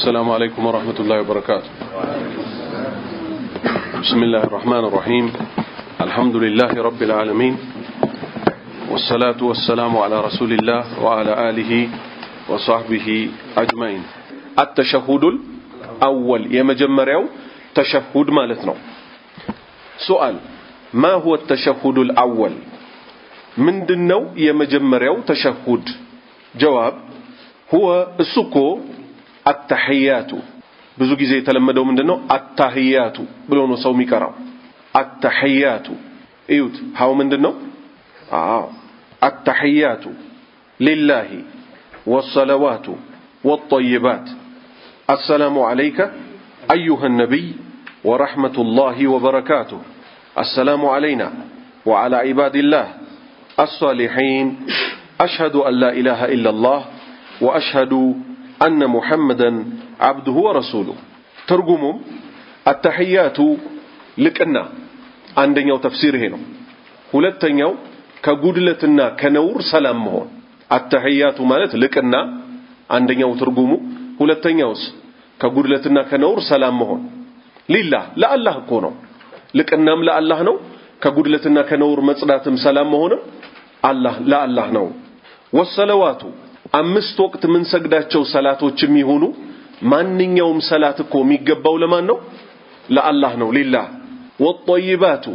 السلام عليكم ورحمة الله وبركاته. بسم الله الرحمن الرحيم. الحمد لله رب العالمين، والصلاة والسلام على رسول الله وعلى آله وصحبه أجمعين. التشهد الأول يمجمريو تشهد مالتنا. سؤال: ما هو التشهد الأول؟ من دنو يمجمريو تشهد. جواب: هو السكو التحيات. ብዙ ጊዜ የተለመደው ምንድነው? አታህያቱ ብሎ ነው ሰው የሚቀራው። አታህያቱ እዩት። ሃው ምንድነው? አታህያቱ ሊላሂ ወሰለዋቱ ወጠይባት አሰላሙ አለይከ አዩሃ ነቢይ ወረሕመቱላሂ ወበረካቱሁ አሰላሙ አለይና ወዐላ ዒባዲላህ አስሷሊሒን አሽሀዱ አን ላ ኢላሃ ኢለላህ ወአሽሀዱ أن محمدا عبده ورسوله. ترجمهم التحيات لكنا عندنا تفسير هنا ولتنيو كجودلتنا كنور سلام مهون. التحيات مالت لكنا عندنا ترجمه ولتنيوس كجودلتنا كنور سلام مهون لله لا الله كونه لكنا لا الله نو كجودلتنا كنور مصداتم سلام مهون الله لا الله نو. والصلوات አምስት ወቅት ምን ሰግዳቸው ሰላቶችም ይሁኑ ማንኛውም ሰላት እኮ የሚገባው ለማን ነው? ለአላህ ነው። ሊላህ ወጠይባቱ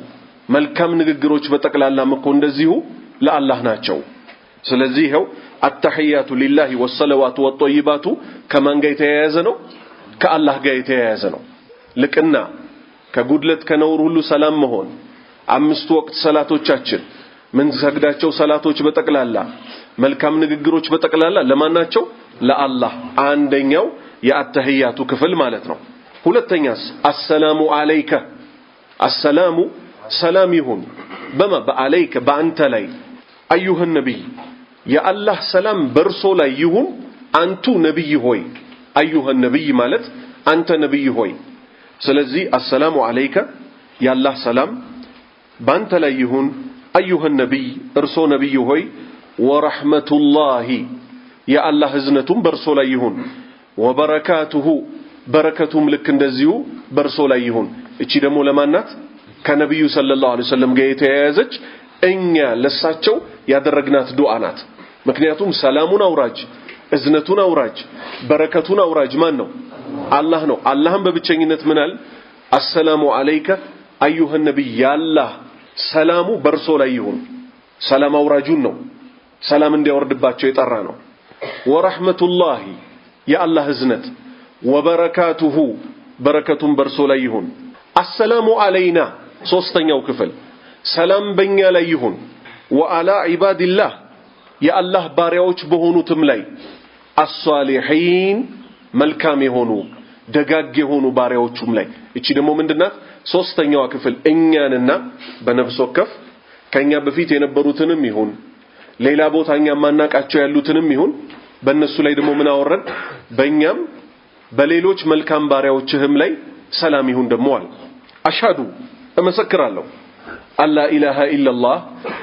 መልካም ንግግሮች በጠቅላላም እኮ እንደዚሁ ለአላህ ናቸው። ስለዚህ ይኸው አተህያቱ ሊላሂ ወሰለዋቱ ወጠይባቱ ከማን ጋር የተያያዘ ነው? ከአላህ ጋር የተያያዘ ነው። ልቅና ከጉድለት ከነውር ሁሉ ሰላም መሆን አምስት ወቅት ሰላቶቻችን ምን ሰግዳቸው ሰላቶች በጠቅላላ መልካም ንግግሮች በጠቅላላ ለማናቸው? ለአላህ። አንደኛው የአተህያቱ ክፍል ማለት ነው። ሁለተኛስ አሰላሙ አለይከ። አሰላሙ ሰላም ይሁን በማ በአለይከ በአንተ ላይ አዩሃ ነቢይ የአላህ ሰላም በርሶ ላይ ይሁን አንቱ ነቢይ ሆይ። አዩሃ ነቢይ ማለት አንተ ነቢይ ሆይ። ስለዚህ አሰላሙ አለይከ የአላህ ሰላም በአንተ ላይ ይሁን አዩሃ ነቢይ እርሶ ነቢይ ሆይ ወረሕመቱላሂ የአላህ ህዝነቱም በርሶ ላይ ይሁን ወበረካቱሁ በረከቱም ልክ እንደዚሁ በርሶ ላይ ይሁን። እቺ ደግሞ ለማናት? ከነብዩ ሰለላሁ ዐለይሂ ወሰለም ጋር የተያያዘች እኛ ለሳቸው ያደረግናት ዱዓ ናት። ምክንያቱም ሰላሙን አውራጅ እዝነቱን አውራጅ በረከቱን አውራጅ ማን ነው? አላህ ነው። አላህም በብቸኝነት ምናል? አሰላሙ አለይከ አዩሃ ነቢይ ያላህ ሰላሙ በርሶ ላይ ይሁን። ሰላም አውራጁን ነው ሰላም እንዲያወርድባቸው የጠራ ነው። ወረሕመቱላሂ የአላህ ህዝነት ወበረካቱሁ በረከቱም በርሶ ላይ ይሁን። አሰላሙ አለይና ሶስተኛው ክፍል ሰላም በእኛ ላይ ይሁን። ወአላ ዒባዲላህ የአላህ ባሪያዎች በሆኑትም ላይ አስሷሊሒን መልካም የሆኑ ደጋግ የሆኑ ባሪያዎቹም ላይ። እቺ ደግሞ ምንድናት? ሶስተኛዋ ክፍል እኛንና በነፍስ ወከፍ ከኛ በፊት የነበሩትንም ይሁን ሌላ ቦታኛ ማናቃቸው ያሉትንም ይሁን በእነሱ ላይ ደግሞ ምን አወረን? በእኛም በሌሎች መልካም ባሪያዎችህም ላይ ሰላም ይሁን ደግሞ አለ። አሽሀዱ እመሰክራለሁ አላ ኢላሃ ኢላላህ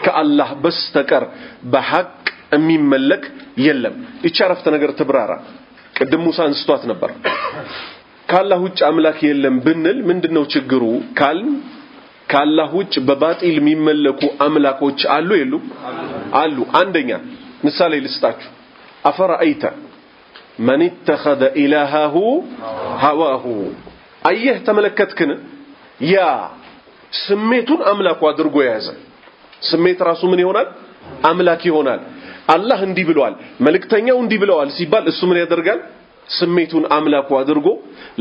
ከአላህ በስተቀር በሐቅ የሚመለክ የለም። ይህች አረፍተ ነገር ትብራራ። ቅድም ሙሳ አንስቷት ነበር። ከአላህ ውጭ አምላክ የለም ብንል ምንድነው ችግሩ ካልን ከአላህ ውጭ በባጢል የሚመለኩ አምላኮች አሉ የሉ? አሉ። አንደኛ ምሳሌ ልስጣችሁ። አፈራአይተ መን ኢተኸዘ ኢላሃሁ ሀዋሁ። አየህ ተመለከትክን? ያ ስሜቱን አምላኩ አድርጎ የያዘ ስሜት ራሱ ምን ይሆናል? አምላክ ይሆናል። አላህ እንዲህ ብለዋል መልእክተኛው እንዲህ ብለዋል ሲባል እሱ ምን ያደርጋል? ስሜቱን አምላኩ አድርጎ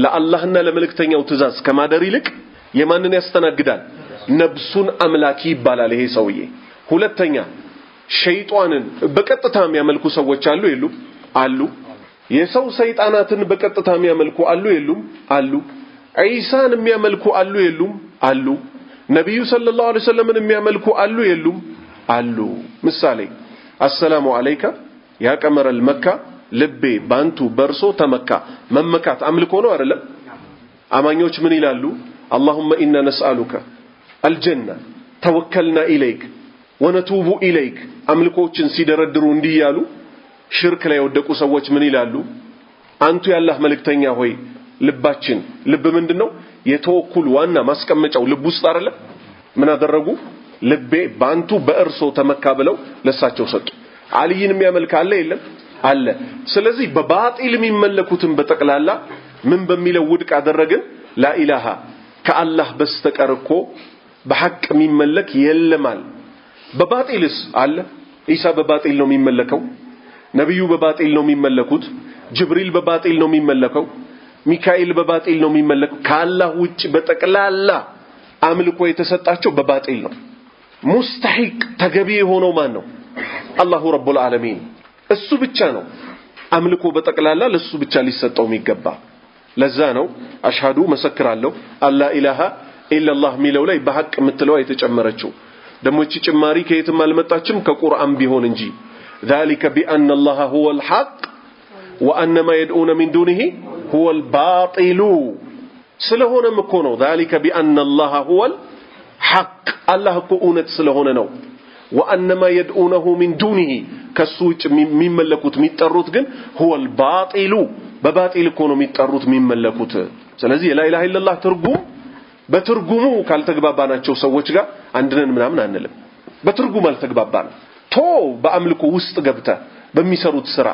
ለአላህና ለመልእክተኛው ትእዛዝ ከማደር ይልቅ የማንን ያስተናግዳል? ነብሱን አምላኪ ይባላል ይሄ ሰውዬ። ሁለተኛ ሸይጣንን በቀጥታ የሚያመልኩ ሰዎች አሉ የሉ? አሉ። የሰው ሰይጣናትን በቀጥታ የሚያመልኩ አሉ የሉም? አሉ። ዒሳን የሚያመልኩ አሉ የሉም? አሉ። ነብዩ ሰለላሁ ዐለይሂ ወሰለምን የሚያመልኩ አሉ የሉም? አሉ። ምሳሌ አሰላሙ አለይከ ያ ቀመረል መካ ልቤ ባንቱ በርሶ ተመካ። መመካት አምልኮ ነው አይደለም? አማኞች ምን ይላሉ? اللهم إنا نسألك الجنة توكلنا إليك ونتوب إليك أملكوችን ሲደረድሩ እንዲያሉ ሽርክ ላይ ወደቁ ሰዎች ምን ይላሉ? አንቱ ያላህ መልእክተኛ ሆይ ልባችን ልብ ምንድነው የተወኩል ዋና ማስቀመጫው ልብ ውስጥ አይደለ ምን አደረጉ ልቤ ባንቱ በእርሶ ተመካ ብለው ለሳቸው ሰጡ አልይን የሚያመልክ አለ የለም አለ ስለዚህ በባጢል የሚመለኩትን በጠቅላላ ምን በሚለው ውድቅ አደረግን ላኢላሃ ከአላህ በስተቀር እኮ በሐቅ የሚመለክ የለማል በባጢልስ አለ ኢሳ በባጢል ነው የሚመለከው ነብዩ በባጢል ነው የሚመለኩት ጅብሪል በባጢል ነው የሚመለከው ሚካኤል በባጢል ነው የሚመለከው ከአላህ ውጭ በጠቅላላ አምልኮ የተሰጣቸው በባጢል ነው ሙስተሂቅ ተገቢ የሆነው ማን ነው አላሁ ረቡል ዓለሚን እሱ ብቻ ነው አምልኮ በጠቅላላ ለሱ ብቻ ሊሰጠው የሚገባ ለዛ ነው አሽሃዱ መሰክራለሁ አላ ኢላሃ ኢላላህ ሚለው ላይ በሐቅ ምትለው የተጨመረችው ደሞ እቺ ጭማሪ ከየትም አልመጣችም ከቁርአን ቢሆን እንጂ ذلك بان الله هو الحق وان ما يدعون من دونه هو الباطل ስለሆነም እኮ ነው ذلك بان الله هو الحق الله እኮ እውነት ስለሆነ ነው وان ما يدعونه من دونه ከሱጭ የሚመለኩት የሚጠሩት ግን هو الباطل በባጢል እኮ ነው የሚጠሩት የሚመለኩት ስለዚህ ላ ኢላሃ ኢላላህ ትርጉም በትርጉሙ ካልተግባባናቸው ሰዎች ጋር አንድነን ምናምን አንልም በትርጉም አልተግባባን ቶ በአምልኮ ውስጥ ገብታ በሚሰሩት ስራ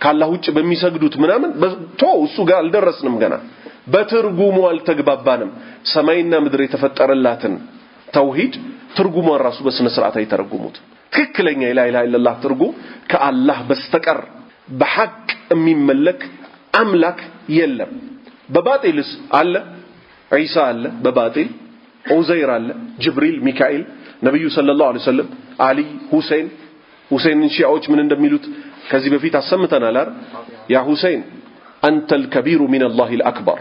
ካላህ ውጭ በሚሰግዱት ምናምን ቶ እሱ ጋር አልደረስንም ገና በትርጉሙ አልተግባባንም ሰማይና ምድር የተፈጠረላትን ተውሂድ ትርጉሙን ራሱ በስነ ስርዓት አይተረጉሙት ትክክለኛ ላ ኢላሃ ኢላላህ ትርጉም ከአላህ በስተቀር በሐቅ የሚመለክ አምላክ የለም በባጢልስ አለ ኢሳ አለ በባጢል ዑዘይር አለ ጅብሪል ሚካኤል ነብዩ ሰለላሁ ዐለይሂ ወሰለም አሊ ሁሴን ሺዓዎች ምን እንደሚሉት ከዚህ በፊት አሰምተናል አይደል ያ ሁሴን አንተ الكبير من الله الاكبر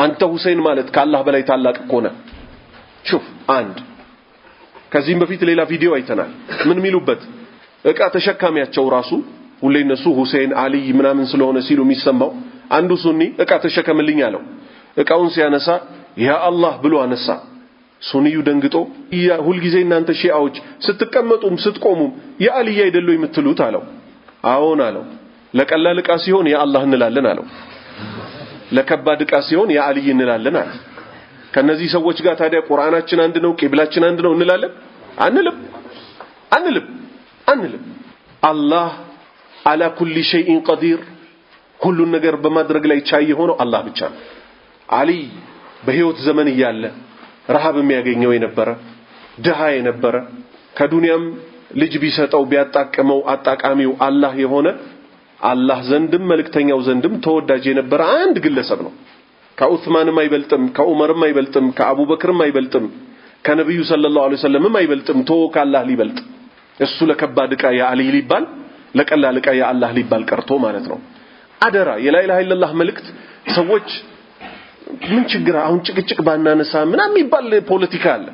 አንተ ሁሴን ማለት ከአላህ በላይ ታላቅ ሆነ شوف አንድ ከዚህም በፊት ሌላ ቪዲዮ አይተናል ምን ሚሉበት እቃ ተሸካሚያቸው ራሱ ሁሌ እነሱ ሁሴን አሊ ምናምን ስለሆነ ሲሉ የሚሰማው አንዱ ሱኒ እቃ ተሸከምልኝ አለው እቃውን ሲያነሳ ያ አላህ ብሎ አነሳ ሱኒዩ ደንግጦ ያ ሁሉ ጊዜ እናንተ ሺዓዎች ስትቀመጡም ስትቆሙም ያ አሊ አይደሉ የምትሉት አለው አዎን አለው ለቀላል እቃ ሲሆን ያ አላህ እንላለን አለው ለከባድ እቃ ሲሆን ያ አሊ እንላለን አለ ከነዚህ ሰዎች ጋር ታዲያ ቁርአናችን አንድ ነው ቂብላችን አንድ ነው እንላለን አንልም አላህ على كل شيء قدير كل ነገር በማድረግ ላይ ቻይ የሆነው አላህ ብቻ ነው አሊ በህይወት ዘመን ያለ ረሃብ የሚያገኘው የነበረ ድሃ የነበረ ከዱንያም ልጅ ቢሰጠው ቢያጣቀመው አጣቃሚው አላህ የሆነ አላህ ዘንድም መልእክተኛው ዘንድም ተወዳጅ የነበረ አንድ ግለሰብ ነው ከዑስማንም አይበልጥም ከዑመርም አይበልጥም ከአቡበክርም አይበልጥም ከነብዩ ሰለላሁ ዐለይሂ ወሰለምም አይበልጥም ከአላህ ሊበልጥ እሱ ለከባድ ቃ ያ አሊ ሊባል ለቀላል ቃ ያ አላህ ሊባል ቀርቶ ማለት ነው አደራ የላ ኢላሃ ኢላላህ መልእክት ሰዎች ምን ችግር አሁን ጭቅጭቅ ባናነሳ ምናምን ይባል ፖለቲካ አለ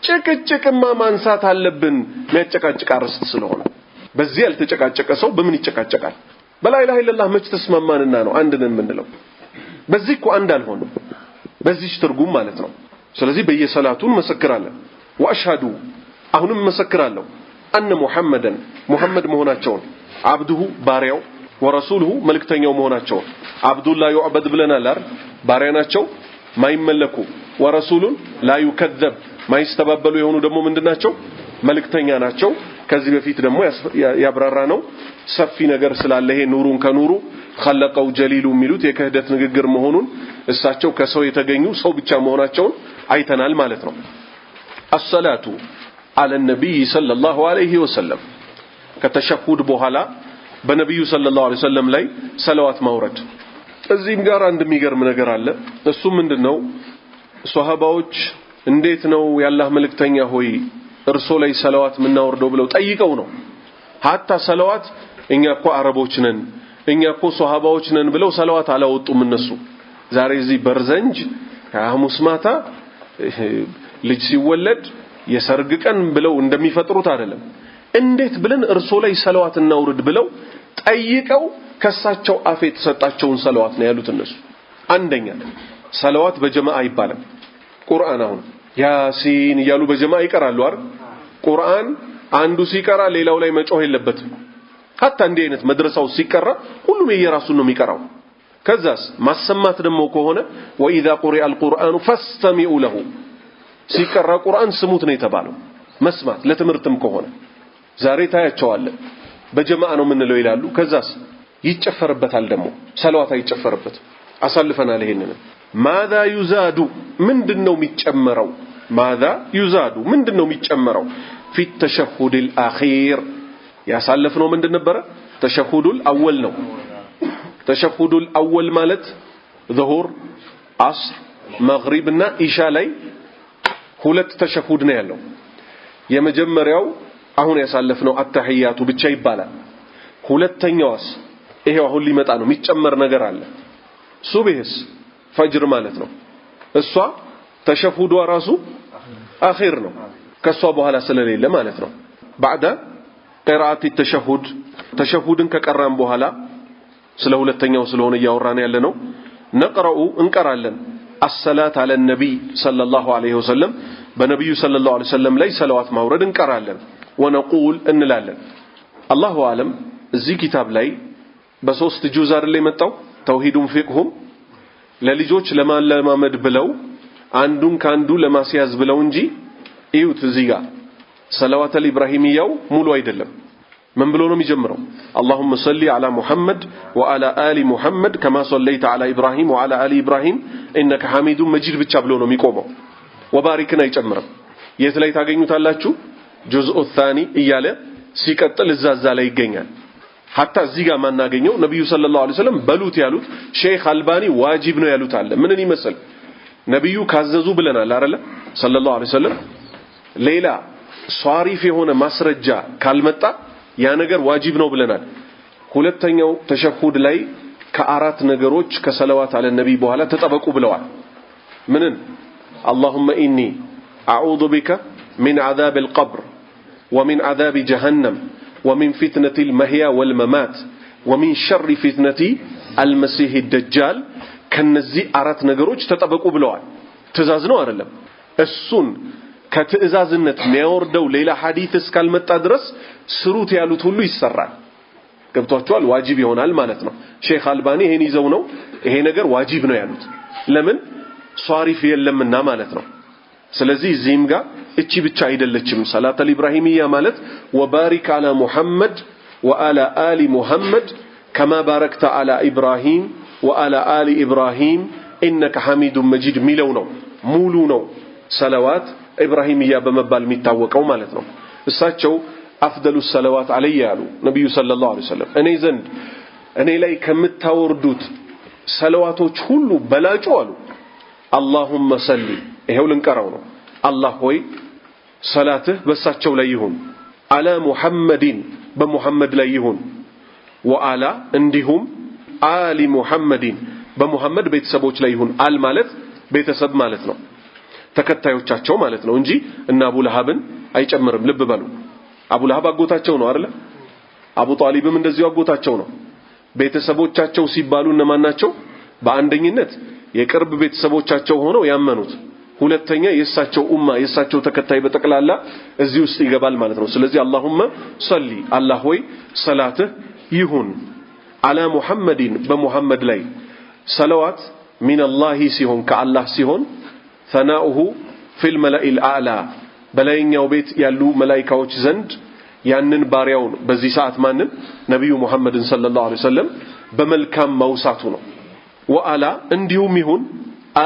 ጭቅጭቅማ ማንሳት አለብን የሚያጨቃጭቅ አርስት ስለሆነ በዚህ ያልተጨቃጨቀ ሰው በምን ይጨቃጨቃል በላ ኢላሃ ኢላላህ መች ተስማማንና ነው አንድነን ምንለው በዚህ እኮ አንድ አልሆነም በዚህ ትርጉም ማለት ነው ስለዚህ በየሰላቱን መሰክራለን ወአሽሃዱ አሁንም መሰክራለሁ አን ሙሐመድ መሆናቸውን አብዱሁ ባሪያው ወረሱሉሁ መልእክተኛው መሆናቸው አብዱላህ ይعبد ብለናል አይደል ባሪያ ናቸው ማይመለኩ ወረሱሉን ላ ይከذب ማይስተባበሉ የሆኑ ደግሞ ምንድናቸው መልእክተኛ ናቸው ከዚህ በፊት ደግሞ ያብራራ ነው ሰፊ ነገር ስላለ ይሄ ኑሩን ከኑሩ خلقው ጀሊሉ የሚሉት የክህደት ንግግር መሆኑን እሳቸው ከሰው የተገኙ ሰው ብቻ መሆናቸውን አይተናል ማለት ነው الصلاه على النبي صلى الله عليه وسلم ከተሸሁድ በኋላ በነብዩ ሰለላሁ ዐለይሂ ወሰለም ላይ ሰላዋት ማውረድ እዚህም ጋር አንድ የሚገርም ነገር አለ እሱ ምንድነው ሷሃባዎች እንዴት ነው ያላህ መልእክተኛ ሆይ እርሶ ላይ ሰላዋት ምናወርደው ብለው ጠይቀው ነው hatta ሰላዋት እኛ እኮ አረቦች ነን እኛ እኮ ሷሃባዎች ነን ብለው ሰላዋት አላወጡም እነሱ ዛሬ እዚህ በርዘንጅ ከሐሙስ ማታ ልጅ ሲወለድ የሰርግ ቀን ብለው እንደሚፈጥሩት አይደለም እንዴት ብለን እርሶ ላይ ሰላዋት እናውርድ ብለው ጠይቀው ከሳቸው አፍ የተሰጣቸውን ሰላዋት ነው ያሉት እነሱ አንደኛ ሰላዋት በጀማዓ ይባላል ቁርአን አሁን ያሲን ይያሉ በጀማዓ ይቀራሉ አይደል ቁርአን አንዱ ሲቀራ ሌላው ላይ መጮህ የለበትም حتى እንዲህ አይነት መድረሳው ሲቀራ ሁሉም የየራሱን ነው የሚቀራው ከዛስ ማሰማት ደግሞ ከሆነ وإذا قرئ القرآن فاستمعوا له ሲቀራ ቁርአን ስሙት ነው የተባለው መስማት ለትምህርትም ከሆነ ዛሬ ታያቸዋለ በጀማዓ ነው ምንለው ይላሉ ከዛስ ይጨፈርበታል ደግሞ ሰላዋት አይጨፈርበት አሳልፈናል ይሄንን ماذا يزاد ምንድነው የሚጨመረው ماذا يزاد ምንድነው የሚጨመረው في التشهد الأخير ያሳለፍነው ምንድን ነበር تشهد الأول ነው تشهد الأول ማለት ظهور عصر مغرب እና ኢሻ ላይ ሁለት ተሸሁድ ነው ያለው የመጀመሪያው አሁን ያሳለፍነው አተህያቱ ብቻ ይባላል ሁለተኛውስ ይሄው አሁን ሊመጣ ነው የሚጨመር ነገር አለ ሱብህስ ፈጅር ማለት ነው እሷ ተሸሁዱ ራሱ አኺር ነው ከሷ በኋላ ስለሌለ ማለት ነው بعد قراءة التشهد ተሸሁድን ከቀራን በኋላ ስለ ሁለተኛው ስለሆነ ያወራን ያለ ነው نقرأ እንቀራለን الصلاة على النبي صلى الله عليه وسلم بنبي صلى الله عليه وسلم لي صلوات مورد انقرالن ونقول انلالن الله أعلم زي كتاب لي بسوست جوزار اللي متاو توحيدهم فقهم للجوج لما مد بلو عندون كاندو لما سياز بلو انجي ايوت زيغا صلوات الإبراهيمية مولو ايدلم من بلونهم يجمروا اللهم صل على محمد وعلى آل محمد كما صليت على إبراهيم وعلى آل إبراهيم إنك حميد مجيد بتشابلونهم يقوموا وباركنا يجمروا يتلاي تاغينيو تالاچو جزء الثاني إياله ሲቀጥል እዛዛ ላይ ይገኛል حتى እዚህ ጋር ማናገኘው ነብዩ ሰለላሁ ዐለይሂ ወሰለም በሉት ያሉት ሼክ አልባኒ ዋጂብ ነው ያሉት አለ ምንን ይመስል ነብዩ ካዘዙ ብለናል አይደል ሰለላሁ ዐለይሂ ወሰለም ሌላ ሷሪፍ የሆነ ማስረጃ ካልመጣ ያ ነገር ዋጂብ ነው ብለናል ሁለተኛው ተሸሁድ ላይ ከአራት ነገሮች ከሰለዋት አለ ነብይ በኋላ ተጠበቁ ብለዋል ምንን اللهم إني أعوذ بك من عذاب القبر ومن عذاب جهنم ومن فتنة المحيا والممات ومن شر فتنة المسيح الدجال كنزي አራት ነገሮች ተጠበቁ ብለዋል ትእዛዝ ነው አይደለም እሱን ከትእዛዝነት የሚያወርደው ሌላ ሐዲስ እስካልመጣ ድረስ ስሩት ያሉት ሁሉ ይሰራል ገብቷቸዋል ዋጂብ ይሆናል ማለት ነው ሼክ አልባኒ ይሄን ይዘው ነው ይሄ ነገር ዋጂብ ነው ያሉት ለምን ሷሪፍ የለምና ማለት ነው ስለዚህ እዚህም ጋር እቺ ብቻ አይደለችም ሰላተ ኢብራሂሚያ ማለት ወባሪክ አላ ሙሐመድ ወአላ አሊ ሙሐመድ كما باركت على إبراهيم وعلى آل إبراهيم إنك حميد مجيد ሚለው ነው ሙሉ ነው ሰለዋት ኢብራሂሚያ በመባል የሚታወቀው ማለት ነው እሳቸው አፍደሉ ሰለዋት አለየ ያሉ ነብዩ ሰለላሁ ዐለይሂ ወሰለም እኔ ዘንድ እኔ ላይ ከምታወርዱት ሰለዋቶች ሁሉ በላጩ አሉ اللهم صل ይሄው ልንቀራው ነው አላህ ሆይ ሰላትህ በሳቸው ላይ ይሁን አላ ሙሐመድን በሙሐመድ ላይ ይሁን ወአላ እንዲሁም አሊ ሙሐመድን በሙሐመድ ቤተሰቦች ላይ ይሁን አል ማለት ቤተሰብ ማለት ነው ተከታዮቻቸው ማለት ነው እንጂ እና አቡ ለሃብን አይጨምርም ልብ በሉ አቡ ለሃብ አጎታቸው ነው አይደል አቡ ጣሊብም እንደዚሁ አጎታቸው ነው ቤተሰቦቻቸው ሲባሉ እነማን ናቸው በአንደኝነት የቅርብ ቤተሰቦቻቸው ሆነው ያመኑት ሁለተኛ የሳቸው ኡማ የሳቸው ተከታይ በተቀላላ እዚህ ውስጥ ይገባል ማለት ነው ስለዚህ اللهم صل አላህ ሆይ ሰላትህ ይሁን አላ ሙሐመድን በሙሐመድ ላይ ሰለዋት من الله ሲሆን ከአላህ ሲሆን ثناؤه في الملأ الأعلى በላይኛው ቤት ያሉ መላእክቶች ዘንድ ያንን ባሪያውን በዚህ ሰዓት ማንን ነብዩ መሐመድን ሰለላሁ ዐለይሂ ወሰለም በመልካም ማውሳቱ ነው ወአላ እንዲሁም ይሁን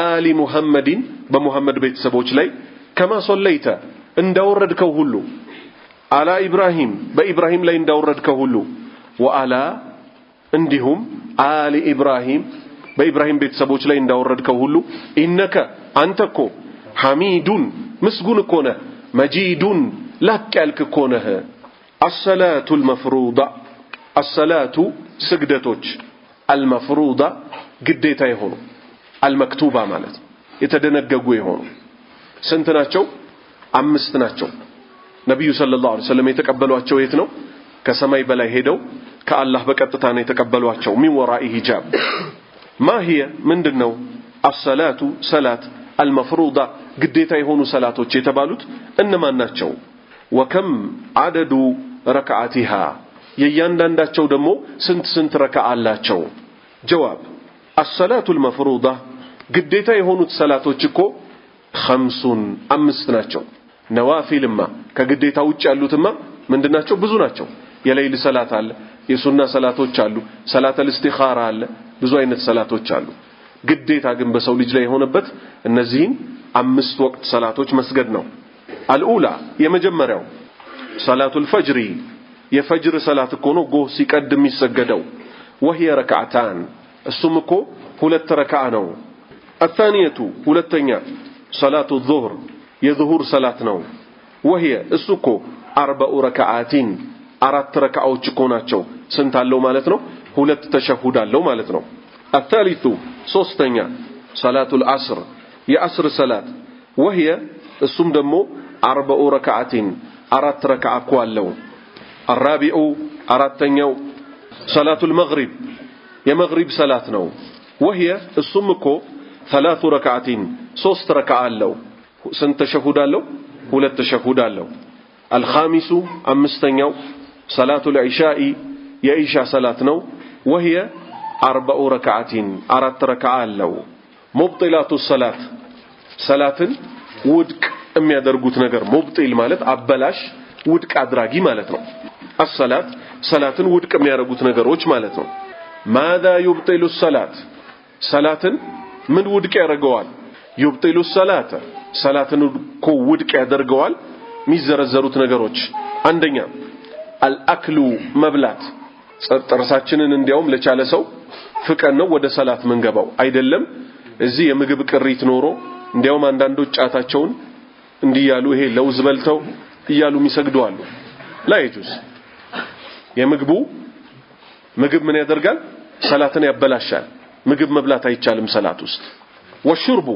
አሊ ሙሐመድን በሙሐመድ ቤተሰቦች ላይ ከማ ሶለይተ እንዳወረድከው ሁሉ አላ ኢብራሂም በኢብራሂም ላይ እንዳወረድከው ሁሉ ወአላ እንዲሁም አሊ ኢብራሂም በኢብራሂም ቤተሰቦች ላይ እንዳወረድከው ሁሉ ኢነከ አንተኮ ሐሚዱን ምስጉን እኮ ነህ መጂዱን ላቅ ያልክ እኮ ነህ الصلاة المفروضة الصلاة ስግደቶች المفروضة ግዴታ የሆኑ المكتوبة ማለት የተደነገጉ የሆኑ ስንት ናቸው አምስት ናቸው ነብዩ ሰለላሁ ዐለይሂ ወሰለም የተቀበሏቸው የት ነው ከሰማይ በላይ ሄደው ከአላህ በቀጥታ ነው የተቀበሏቸው من وراء حجاب ما هي ምንድነው الصلاة صلاة المفروضة ግዴታ የሆኑ ሰላቶች የተባሉት እነማን ናቸው وكم عدد ركعاتها የያንዳንዳቸው ደግሞ ስንት ረካዓ አላቸው? ጀዋብ الصلاة المفروضة ግዴታ የሆኑት ሰላቶች እኮ 5 ናቸው። ነዋፊልማ ከግዴታ ውጭ ያሉትማ ምንድናቸው? ብዙ ናቸው። የሌሊት ሰላት አለ፣ የሱና ሰላቶች አሉ፣ ሰላተል ኢስቲኻራ አለ፣ ብዙ አይነት ሰላቶች አሉ። ግዴታ ግን በሰው ልጅ ላይ የሆነበት እነዚህን 5 ወቅት ሰላቶች መስገድ ነው። አልኡላ የመጀመሪያው ሰላቱል ፈጅሪ የፈጅር ሰላት እኮ ነው ጎህ ሲቀድም የሚሰገደው። وهي ركعتان እሱም እኮ 2 ረካዓ ነው። الثانية ሁለተኛ صلاة الظهر የظهር ሰላት ነው። وهي እሱ እኮ 4 ረካዓት 4 ረካዓዎች እኮ ናቸው። ስንት አለው ማለት ነው? 2 ተሸሁድ አለው ማለት ነው። الثالث ሶስተኛ صلاة العصر የአስር ሰላት وهي እሱም ደግሞ 4 ረካዓት 4 ረካዓ እኮ አለው። الرابع አራተኛው صلاة المغرب የመግሪብ ሰላት ነው። وهي እሱም እኮ 3 ረካዓት 3 ረካዓ አለው። ስንት ተሸሁድ አለው? 2 ተሸሁድ አለው። الخامس አምስተኛው صلاة العشاء የኢሻ ሰላት ነው። وهي 4 ረካዓት 4 ረካዓ አለው። مبطلات الصلاة ሰላትን ውድቅ የሚያደርጉት ነገር ሙብጢል ማለት አበላሽ ውድቅ አድራጊ ማለት ነው። الصلاة ሰላትን ውድቅ የሚያደርጉት ነገሮች ማለት ነው። ماذا يبطل الصلاة ሰላትን ምን ውድቅ ያደርገዋል? يبطل الصلاة ሰላትን እኮ ውድቅ ያደርገዋል የሚዘረዘሩት ነገሮች አንደኛ አልአክሉ መብላት ጥርሳችንን እንዲያውም ለቻለ ሰው ፍቀን ነው ወደ ሰላት መንገባው አይደለም። እዚህ የምግብ ቅሪት ኖሮ እንዲያውም አንዳንዶች ጫታቸውን እንዲያሉ ይሄ ለውዝ በልተው እያሉ የሚሰግዱ አሉ። ላይጁስ ምግብ ምን ያደርጋል? ሰላትን ያበላሻል። ምግብ መብላት አይቻልም ሰላት ውስጥ። ወሽርቡ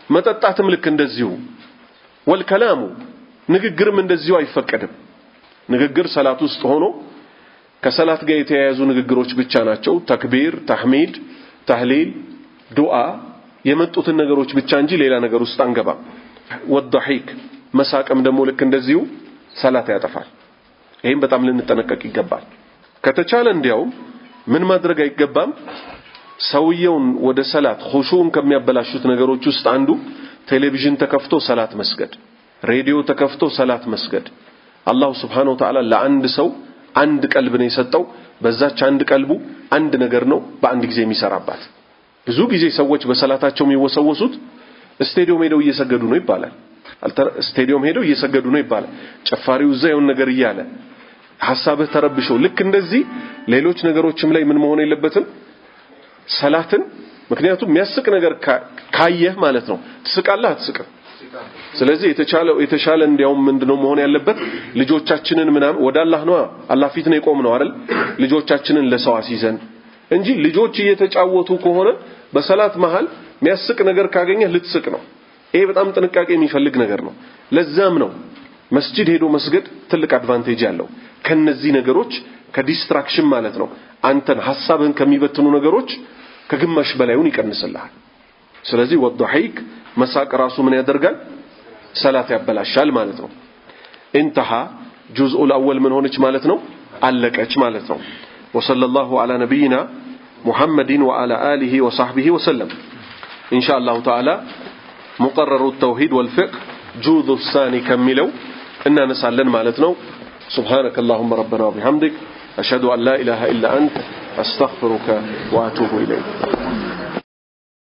መጠጣትም ልክ እንደዚሁ። ወልከላሙ ንግግርም እንደዚሁ አይፈቀድም። ንግግር ሰላት ውስጥ ሆኖ ከሰላት ጋር የተያያዙ ንግግሮች ብቻ ናቸው። ተክቢር፣ ተህሚድ፣ ተህሊል፣ ዱዓ የመጡትን ነገሮች ብቻ እንጂ ሌላ ነገር ውስጥ አንገባም። ወضحክ መሳቅም ደግሞ ልክ እንደዚሁ ሰላት ያጠፋል። ይሄን በጣም ልንጠነቀቅ ይገባል። ከተቻለ እንዲያውም ምን ማድረግ አይገባም? ሰውየውን ወደ ሰላት ኹሹን ከሚያበላሹት ነገሮች ውስጥ አንዱ ቴሌቪዥን ተከፍቶ ሰላት መስገድ፣ ሬዲዮ ተከፍቶ ሰላት መስገድ። አላህ Subhanahu Wa Ta'ala ለአንድ ሰው አንድ ቀልብ ነው የሰጠው። በዛች አንድ ቀልቡ አንድ ነገር ነው በአንድ ጊዜ የሚሰራባት። ብዙ ጊዜ ሰዎች በሰላታቸው የሚወሰወሱት ስቴዲየም ሄደው እየሰገዱ ነው ይባላል። ስቴዲየም ሄደው እየሰገዱ ነው ይባላል። ጨፋሪው እዛ የሆነ ነገር እያለ ሐሳብህ ተረብሾ ልክ እንደዚህ ሌሎች ነገሮችም ላይ ምን መሆን የለበትም ሰላትን። ምክንያቱም የሚያስቅ ነገር ካየህ ማለት ነው ትስቃለህ አትስቅም። ስለዚህ የተሻለ እንዲያውም ምንድነው መሆን ያለበት ልጆቻችንን ምናምን ወደ አላህ ነው አላህ ፊት ነው የቆምነው አይደል? ልጆቻችንን ለሰው አስይዘን እንጂ ልጆች እየተጫወቱ ከሆነ በሰላት መሃል የሚያስቅ ነገር ካገኘህ ልትስቅ ነው። ይሄ በጣም ጥንቃቄ የሚፈልግ ነገር ነው። ለዛም ነው መስጂድ ሄዶ መስገድ ትልቅ አድቫንቴጅ ያለው ከነዚህ ነገሮች ከዲስትራክሽን ማለት ነው። አንተን ሐሳብህን ከሚበትኑ ነገሮች ከግማሽ በላዩን ይቀንስልሃል። ስለዚህ ወضحክ መሳቅ ራሱ ምን ያደርጋል? ሰላት ያበላሻል ማለት ነው። انتهى جزء الاول من ሆነች ማለት ነው አለቀች ማለት ነው። وصلى الله على نبينا محمد وعلى آله وصحبه وسلم. إن شاء الله تعالى مقرر التوحيد والفقه جزء الثاني كملوا إننا نسألن مالتنا. سبحانك اللهم ربنا وبحمدك أشهد أن لا إله إلا أنت أستغفرك وأتوب إليك.